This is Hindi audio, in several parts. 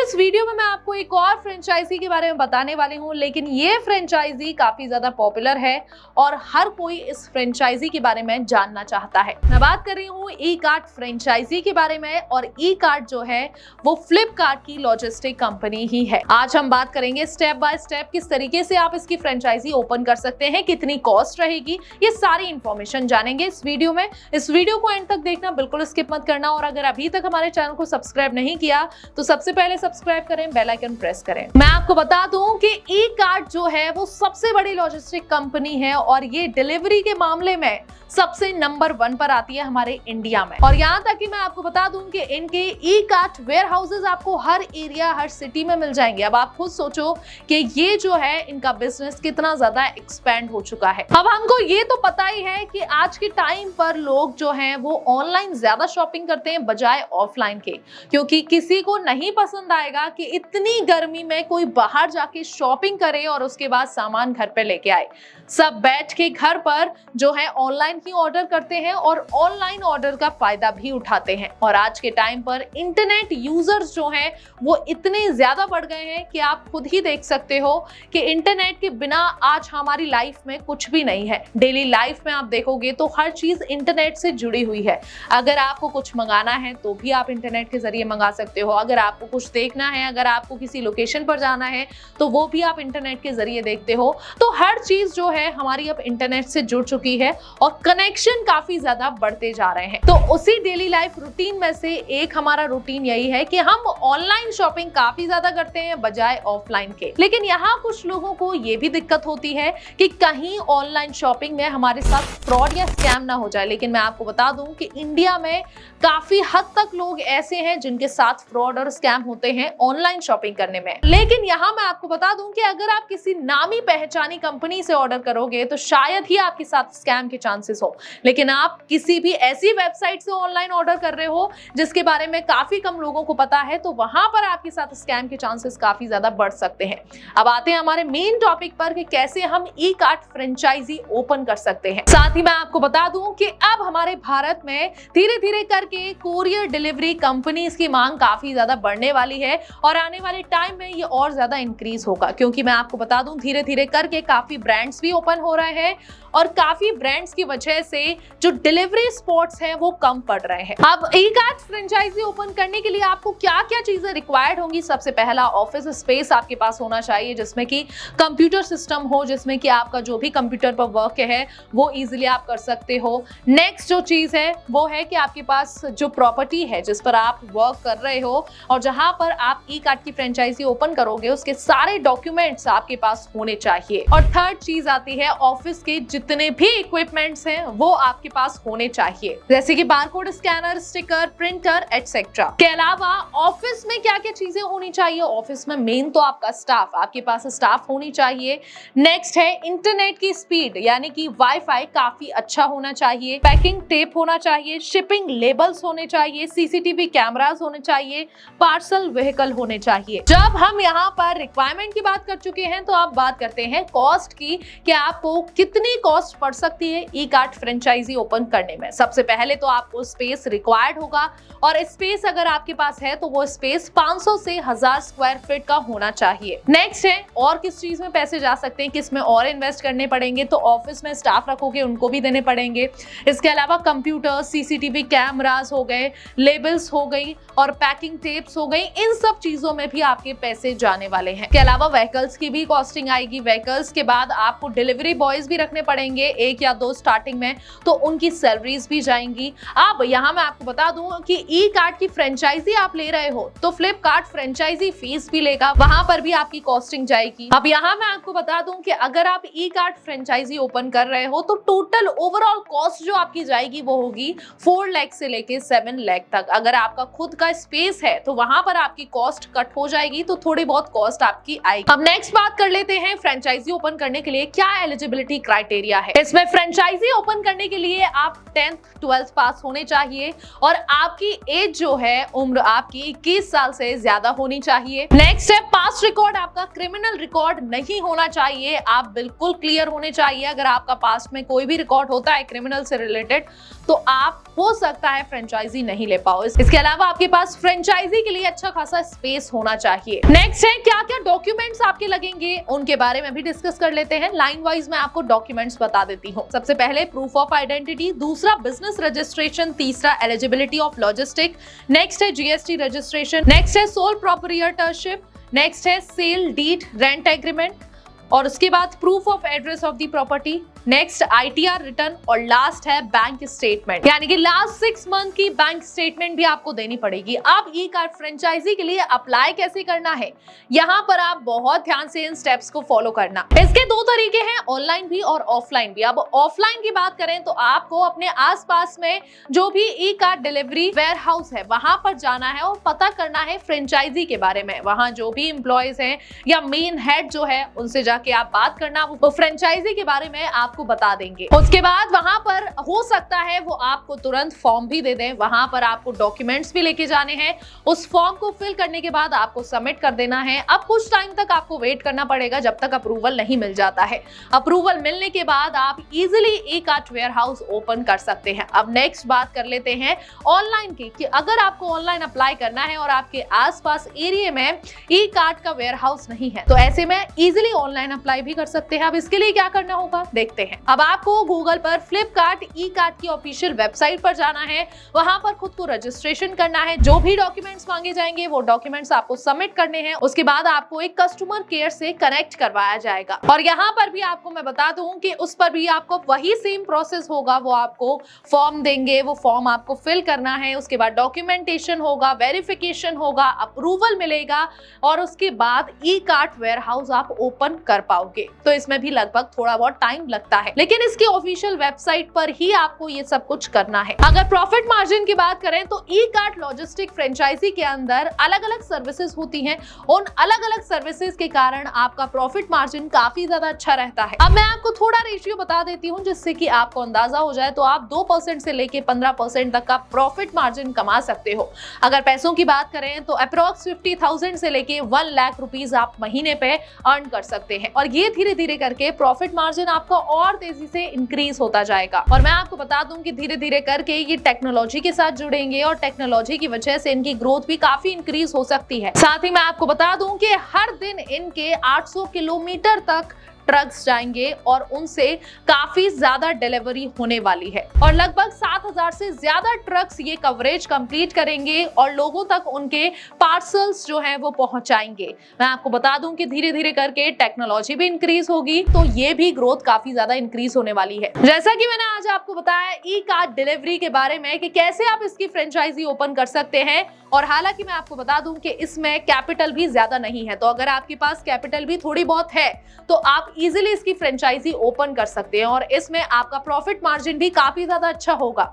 इस वीडियो में मैं आपको एक और फ्रेंचाइजी के बारे में बताने वाली हूँ, लेकिन ये फ्रेंचाइजी काफी ज्यादा पॉपुलर है और हर कोई इस फ्रेंचाइजी के बारे में जानना चाहता है। मैं बात कर रही हूँ ई कार्ट फ्रेंचाइजी के बारे में, और ई कार्ट जो है वो फ्लिपकार्ट की लॉजिस्टिक कंपनी ही है। आज हम बात करेंगे स्टेप बाय स्टेप किस तरीके से आप इसकी फ्रेंचाइजी ओपन कर सकते हैं, कितनी कॉस्ट रहेगी, ये सारी इंफॉर्मेशन जानेंगे इस वीडियो में। इस वीडियो को एंड तक देखना, बिल्कुल स्किप मत करना। और अगर अभी तक हमारे चैनल को सब्सक्राइब नहीं किया तो सबसे पहले सब्सक्राइब करें, बेल आइकन प्रेस करें। मैं आपको बता दूं कि ई कार्ट जो है वो सबसे बड़ी लॉजिस्टिक कंपनी है और ये डिलीवरी के मामले में सबसे नंबर 1 पर आती है हमारे इंडिया में। और यहाँ तक कि मैं आपको बता दूं कि इनके ई कार्ट वेयर हाउसेज आपको हर एरिया, हर सिटी में मिल जाएंगे। अब आप खुद सोचो कि ये जो है इनका बिजनेस कितना ज्यादा एक्सपेंड हो चुका है। अब हमको ये तो पता ही है कि आज के टाइम पर लोग जो हैं वो ऑनलाइन ज्यादा शॉपिंग करते हैं बजाय ऑफलाइन के, क्योंकि किसी को नहीं पसंद आएगा कि इतनी गर्मी में कोई बाहर जाके शॉपिंग करे और उसके बाद सामान घर पे लेके आए। सब बैठ के घर पर जो है ऑनलाइन ही ऑर्डर करते हैं और ऑनलाइन ऑर्डर का फायदा भी उठाते हैं। और आज के टाइम पर इंटरनेट यूजर्स जो हैं वो इतने ज्यादा बढ़ गए हैं कि आप खुद ही देख सकते हो कि इंटरनेट के बिना आज हमारी लाइफ में कुछ भी नहीं है। डेली लाइफ में आप देखोगे तो हर चीज इंटरनेट से जुड़ी हुई है। अगर आपको कुछ मंगाना है तो भी आप इंटरनेट के जरिए मंगा सकते हो। अगर आपको कुछ देखना है, अगर आपको किसी लोकेशन पर जाना है तो वो भी आप इंटरनेट के जरिए देखते हो। तो हर चीज जो है हमारी अब इंटरनेट से जुड़ चुकी है और कनेक्शन काफी ज्यादा बढ़ते जा रहे हैं। तो उसी डेली लाइफ रूटीन में से एक हमारा रूटीन यही है कि हम ऑनलाइन शॉपिंग काफी ज्यादा करते हैं बजाय ऑफलाइन के। लेकिन यहाँ कुछ लोगों को ये भी दिक्कत होती है कि कहीं ऑनलाइन शॉपिंग में हमारे साथ फ्रॉड या स्कैम ना हो जाए। लेकिन मैं आपको बता दूं कि इंडिया में काफी हद तक लोग ऐसे हैं जिनके साथ फ्रॉड और स्कैम होते हैं ऑनलाइन शॉपिंग करने में। लेकिन यहाँ मैं आपको बता दूं कि अगर आप किसी नामी पहचानी कंपनी से ऑर्डर करोगे तो शायद ही आपके साथ स्कैम के चांसेस हो। लेकिन आप किसी भी ऐसी वेबसाइट से ऑनलाइन ऑर्डर कर रहे हो जिसके बारे में काफी कम लोगों को पता है, तो वहां पर आपके साथ स्कैम के चांसेस काफी ज्यादा बढ़ सकते हैं। अब आते हैं हमारे मेन टॉपिक पर कि कैसे हम ई कार्ट फ्रेंचाइजी ओपन कर सकते हैं। साथ ही मैं आपको बता दूं कि अब हमारे भारत में धीरे धीरे करके कोरियर डिलीवरी कंपनीज की मांग काफी ज्यादा बढ़ने वाली है और आने वाले टाइम में ये और ज्यादा इंक्रीज होगा, क्योंकि मैं आपको बता दूं धीरे धीरे करके काफी ब्रांड्स भी ओपन हो रहे हैं और काफी ब्रांड्स की वजह से जो डिलीवरी स्पॉट्स हैं वो कम पड़ रहे हैं। अब ई कार्ट फ्रेंचाइजी ओपन करने के लिए आपको क्या क्या चीजें रिक्वायर्ड होंगी। सबसे पहला, ऑफिस स्पेस आपके पास होना चाहिए जिसमें कि कंप्यूटर सिस्टम हो, जिसमें कि आपका जो भी कंप्यूटर पर वर्क है वो इजीली आप कर सकते हो। नेक्स्ट जो चीज है वो है कि आपके पास जो प्रॉपर्टी है जिस पर आप वर्क कर रहे हो और जहां पर आप ई कार्ट की फ्रेंचाइजी ओपन करोगे उसके सारे डॉक्यूमेंट्स आपके पास होने चाहिए। और थर्ड चीज आती है ऑफिस के जितने भी इक्विपमेंट्स हैं वो आपके पास होने चाहिए, जैसे कि barcode scanner, sticker, printer etcetera. के अलावा ऑफिस में क्या क्या चीजें होनी चाहिए। ऑफिस में मेन तो आपका स्टाफ, आपके पास स्टाफ होनी चाहिए। नेक्स्ट है इंटरनेट की स्पीड, यानी कि वाईफाई काफी अच्छा होना चाहिए। पैकिंग टेप होना चाहिए, शिपिंग लेबल्स होने चाहिए, सीसीटीवी कैमरास होने चाहिए, पार्सल व्हीकल होने चाहिए। जब हम यहाँ पर रिक्वायरमेंट की बात कर चुके हैं तो आप बात करते हैं कॉस्ट की कि आपको कितनी कॉस्ट पड़ सकती है ई कार्ट फ्रेंचाइजी ओपन करने में। सबसे पहले तो आपको स्पेस रिक्वायर्ड होगा और स्पेस अगर आपके पास है तो वो स्पेस 500 से 1000 स्क्वायर फीट का होना चाहिए। नेक्स्ट है और किस चीज में पैसे जा सकते हैं, किस में और इन्वेस्ट करने पड़ेंगे, तो ऑफिस में स्टाफ रखोगे उनको भी देने पड़ेंगे। इसके अलावा कंप्यूटर, सीसीटीवी कैमरास हो गए, लेबल्स हो गई और पैकिंग टेप्स हो गई, इन सब चीजों में भी आपके पैसे जाने वाले हैं। इसके अलावा व्हीकल्स की भी कॉस्टिंग आएगी। व्हीकल्स के बाद आपको डिलीवरी बॉयज भी रखने पड़ेंगे, 1 या 2 स्टार्टिंग में, तो उनकी सैलरीज भी जाएंगी। अब यहाँ मैं आपको बता दूं कि ई कार्ट की फ्रेंचाइजी आप ले रहे हो तो फ्लिपकार्ट फ्रेंचाइजी फीस भी लेगा, वहां पर भी आपकी कॉस्टिंग जाएगी। अब यहाँ मैं आपको बता दूं कि अगर आप ई कार्ट फ्रेंचाइजी ओपन कर रहे हो तो टोटल ओवरऑल कॉस्ट जो आपकी जाएगी वो होगी 4 लाख से लेके 7 लाख तक। अगर आपका खुद का स्पेस है तो वहां पर आपकी कॉस्ट कट हो जाएगी, तो थोड़ी बहुत कॉस्ट आपकी आएगी। अब नेक्स्ट बात कर लेते हैं फ्रेंचाइजी ओपन करने के लिए क्या एलिजिबिलिटी क्राइटेरिया है। इसमें फ्रेंचाइजी ओपन करने के लिए आप 10th 12th पास होने चाहिए और आपकी एज जो है, उम्र आपकी 21 साल से ज्यादा होनी चाहिए। नेक्स्ट है पास्ट रिकॉर्ड, आपका क्रिमिनल रिकॉर्ड नहीं होना चाहिए, आप बिल्कुल क्लियर होने चाहिए। अगर आपका पास्ट में कोई भी रिकॉर्ड होता है क्रिमिनल से रिलेटेड तो आप हो सकता है फ्रेंचाइजी नहीं ले पाओ। इसके अलावा आपके पास फ्रेंचाइजी के लिए अच्छा खासा स्पेस होना चाहिए। नेक्स्ट है क्या क्या डॉक्यूमेंट्स आपके लगेंगे, उनके बारे में भी डिस्कस कर लेते हैं। लाइन वाइज मैं आपको डॉक्यूमेंट्स बता देती हूँ। सबसे पहले प्रूफ ऑफ आइडेंटिटी, दूसरा बिजनेस रजिस्ट्रेशन, तीसरा एलिजिबिलिटी ऑफ लॉजिस्टिक, नेक्स्ट है जीएसटी रजिस्ट्रेशन, नेक्स्ट है सोल प्रोप्राइटरशिप, नेक्स्ट है सेल डीड रेंट एग्रीमेंट, और उसके बाद proof of address of the property, next ITR return, और लास्ट है बैंक स्टेटमेंट, यानी कि लास्ट 6 मंथ की बैंक स्टेटमेंट भी आपको देनी पड़ेगी। अब ई कार्ड फ्रेंचाइजी के लिए अप्लाई कैसे करना है, यहाँ पर आप बहुत ध्यान से इन स्टेप्स को फॉलो करना। इसके 2 तरीके हैं, ऑनलाइन भी और ऑफलाइन भी। अब ऑफलाइन की बात करें तो आपको अपने आसपास में जो भी ई कार्ड डिलीवरी वेयर हाउस है वहां पर जाना है और पता करना है फ्रेंचाइजी के बारे में। वहां जो भी एम्प्लॉयज हैं या मेन हेड जो है उनसे जाके आप बात करना, वो फ्रेंचाइजी के बारे में आपको बता देंगे। उसके बाद वहां पर हो सकता है वो आपको तुरंत फॉर्म भी दे दें, वहां पर आपको डॉक्यूमेंट्स भी लेके जाने हैं। उस फॉर्म को फिल करने के बाद आपको सबमिट कर देना है। अब कुछ टाइम तक आपको वेट करना पड़ेगा जब तक अप्रूवल नहीं मिल जाता है। अप्रूवल मिलने के बाद आप easily e card warehouse open कर सकते हैं। अब नेक्स्ट बात कर लेते हैं ऑनलाइन की, कि अगर आपको ऑनलाइन अप्लाई करना है और आपके आसपास एरिया में ई कार्ड का वेयर हाउस नहीं है तो ऐसे में इजीली ऑनलाइन अप्लाई भी कर सकते हैं। अब इसके लिए क्या करना होगा देखते हैं। अब आपको गूगल पर फ्लिपकार्ट ई कार्ड की ऑफिशियल वेबसाइट पर जाना है, वहां पर खुद को रजिस्ट्रेशन करना है। जो भी डॉक्यूमेंट्स मांगे जाएंगे वो डॉक्यूमेंट्स आपको सबमिट करने हैं। उसके बाद आपको एक कस्टमर केयर से कनेक्ट करवाया जाएगा, और यहाँ पर भी आपको मैं बता दूं कि उस पर भी आपको वही सेम प्रोसेस होगा। वो आपको फॉर्म देंगे, वो फॉर्म आपको फिल करना है। उसके बाद डॉक्यूमेंटेशन होगा, वेरिफिकेशन होगा, अप्रूवल मिलेगा, और उसके बाद ई कार्ड वेयर हाउस आप ओपन कर पाओगे। तो इसमें भी लगभग थोड़ा बहुत टाइम लगता है, लेकिन इसकी ऑफिशियल वेबसाइट पर ही आपको ये सब कुछ करना है। अगर प्रॉफिट मार्जिन की बात करें तो ई कार्ड लॉजिस्टिक फ्रेंचाइजी के अंदर अलग अलग सर्विसेज होती हैं। उन अलग अलग सर्विसेज के कारण आपका प्रॉफिट मार्जिन काफी ज्यादा अच्छा रहता है। अब मैं आपको थोड़ा रेशियो बता देती हूँ जिससे कि आपको अंदाजा हो जाए। तो आप 2% से लेके 15% तक का प्रॉफिट मार्जिन कमा सकते हो। अगर पैसों की बात करें तो अप्रोक्स 50,000 से लेके 1 लाख रुपीज आप महीने पे अर्न कर सकते हैं, और ये धीरे धीरे करके प्रॉफिट मार्जिन आपका और तेजी से इंक्रीज होता जाएगा। और मैं आपको बता दूं कि धीरे धीरे करके ये टेक्नोलॉजी के साथ जुड़ेंगे और टेक्नोलॉजी की वजह से इनकी ग्रोथ भी काफी इंक्रीज हो सकती है। साथ ही मैं आपको बता दूं कि हर दिन इनके 800 किलोमीटर तक ट्रक्स जाएंगे और उनसे काफी ज्यादा डिलीवरी होने वाली है, और लगभग 7,000 से ज्यादा ट्रक्स ये कवरेज कंप्लीट करेंगे और लोगों तक उनके पार्सल्स जो हैं वो पहुंचाएंगे। मैं आपको बता दूं कि धीरे धीरे करके टेक्नोलॉजी भी इंक्रीज होगी तो ये भी ग्रोथ काफी ज्यादा इंक्रीज होने वाली है। जैसा कि मैंने आज आपको बताया ई कार्ड डिलीवरी के बारे में कि कैसे आप इसकी फ्रेंचाइजी ओपन कर सकते हैं, और हालांकि मैं आपको बता दूं कि इसमें कैपिटल भी ज्यादा नहीं है, तो अगर आपके पास कैपिटल भी थोड़ी बहुत है तो आप इजीली इसकी फ्रेंचाइजी ओपन कर सकते हैं, और इसमें आपका प्रॉफिट मार्जिन भी काफी ज्यादा अच्छा होगा।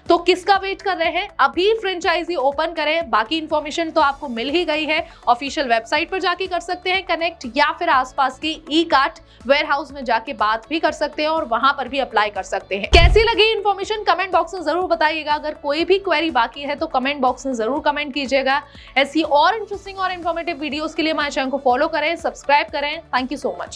तो किसका वेट कर रहे हैं, अभी फ्रेंचाइजी ओपन करें। बाकी इंफॉर्मेशन तो आपको मिल ही गई है, ऑफिशियल वेबसाइट पर जाके कर सकते हैं कनेक्ट, या फिर आसपास की ई कार्ड वेयर हाउस में जाके बात भी कर सकते हैं और वहां पर भी अप्लाई कर सकते हैं। कैसी लगी इंफॉर्मेशन कमेंट बॉक्स में जरूर बताइएगा। अगर कोई भी क्वेरी बाकी है तो कमेंट बॉक्स में जरूर कमेंट कीजिएगा। ऐसी और इंटरेस्टिंग और इन्फॉर्मेटिव वीडियोस के लिए हमारे चैनल को फॉलो करें, सब्सक्राइब करें। Thank you so much.